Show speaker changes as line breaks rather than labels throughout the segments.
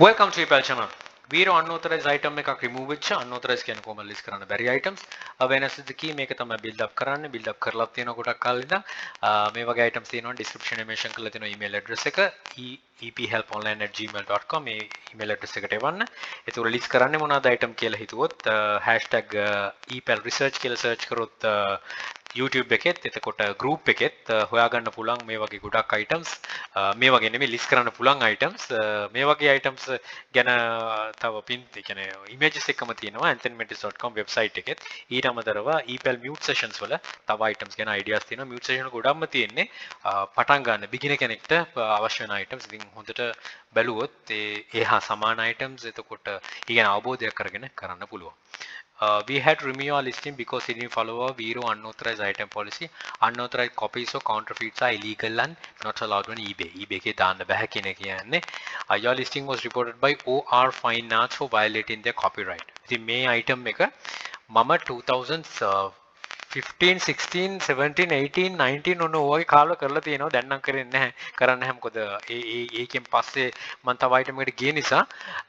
Welcome to your channel. We're unauthorized item එකක් remove වෙච්ච unauthorized කියන්නේ කොහොමද list කරන්න බැරි items. awareness is the key මේක තමයි build up කරන්න. build up කරලා තියෙනවා ගොඩක් කාලෙ ඉඳන්. මේ වගේ items තියෙනවා description එක mention කරලා තියෙනවා email address එක ephelponline@gmail.com මේ email address එකට එවන්න. ඒක release කරන්නේ මොනවාද item කියලා හිතුවොත් #epel research කියලා search කරොත් YouTube එකෙත් එතකොට group එකෙත් හොයාගන්න පුළුවන් මේ වගේ ගොඩක් items මේ වගේ නෙමෙයි list කරන්න පුළුවන් items මේ වගේ items ගැන තව pin කියන්නේ images එකම තියෙනවා anthonymentis.com website එකෙත් ඊට අමතරව epel mute sessions වල තව items ගැන ideas තියෙනවා mute session ගොඩක්ම තියෙන්නේ පටන් ගන්න beginner කෙනෙක්ට අවශ්‍ය වෙන items ඉතින් හොඳට බැලුවොත් ඒ හා සමාන items එතකොට ඊගෙන අවබෝධයක් කරගෙන කරන්න පුළුවන් we had remove our listing because it didn't follow our Vero unauthorized item policy. Unauthorized copies or counterfeits are illegal and not allowed on eBay. eBay ke දාන්න බෑ කියන එක කියන්නේ. Your listing was reported by OR Fine Arts for violating their copyright. ඉතින් මේ item එක මම 2015 16 17 18 19 ඔන්න ඔයගේ කාලවල කරලා තියෙනවා දැන් නම් කරන්නේ නැහැ මොකද ඒකෙන් පස්සේ මම තව item එකට ගිය නිසා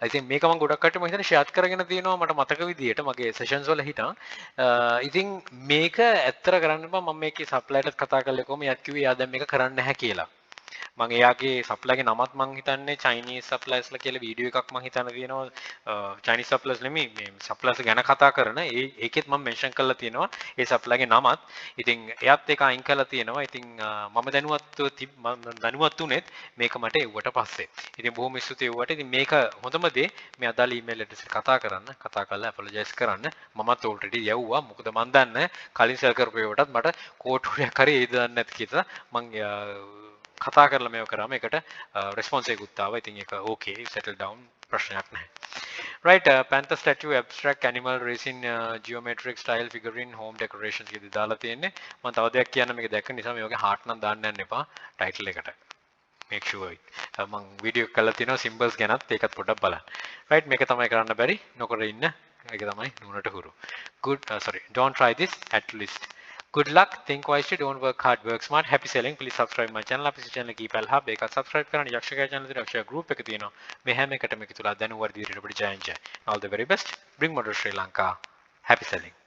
ඉතින් මේක මම ගොඩක් කට්ටිය මම හිතන්නේ share කරගෙන තියෙනවා මට මතක විදියට මගේ sessions වල හිටන් ඉතින් මේක ඇත්තට කරන්න බෑ මම මේකේ supply එකත් කතා කරලා කොහොම යක් කිව්වේ එයා දැන් මේක කරන්නේ නැහැ කියලා මම එයාගේ supply ගේ නමත් මම හිතන්නේ Chinese suppliers ලා කියලා වීඩියෝ එකක් මම හිතන තියෙනවා Chinese suppliers නෙමෙයි මේ suppliers ගැන කතා කරන ඒකෙත් මම mention කරලා තියෙනවා ඒ supply ගේ නමත් ඉතින් එයාත් ඒක අයින් කරලා තියෙනවා ඉතින් මම දැනුවත් උනේත් මේක මට එව්වට පස්සේ ඉතින් බොහොම ස්තුතියි එව්වට ඉතින් මේක හොඳම දේ මේ අදාළ email address එක කතා කරලා apologize කරන්න මමත් already යවුවා මොකද මම දන්නේ කලින් sell කරපු ඒවටත් මට කෝටුරියක් හරි ඒද දන්නේ නැති කියලා මම කතා කරලා මේව කරාම ඒකට response එකකුත් ආවා. ඉතින් ඒක okay settle down ප්‍රශ්නයක් නැහැ. Right panther statue abstract animal racing geometric style figurine home decorations කියලා දාලා තියෙන්නේ. මම තව දෙයක් කියන්න මේක දැක්ක නිසා මේ වගේ heart නම් දාන්න යන්න එපා title එකට. make sure මම වීඩියෝ එක කරලා තියෙනවා symbols ගැනත් ඒකත් පොඩ්ඩක් බලන්න. right මේක තමයි කරන්න බැරි නොකර ඉන්න. ඒක තමයි නුනට හුරු. good sorry don't try this at least. Good luck, think wisely, don't work hard, work smart. Happy selling. Please subscribe my channel. අපේ channel එක epel hub එක subscribe කරන්න. යක්ෂකයා channel එකේ යක්ෂයා group එක තියෙනවා. මේ හැම එකටම එකතු වෙලා දැනුවත් විදිහට අපිට ජය ජය. All the very best. Bring model Sri Lanka. Happy selling.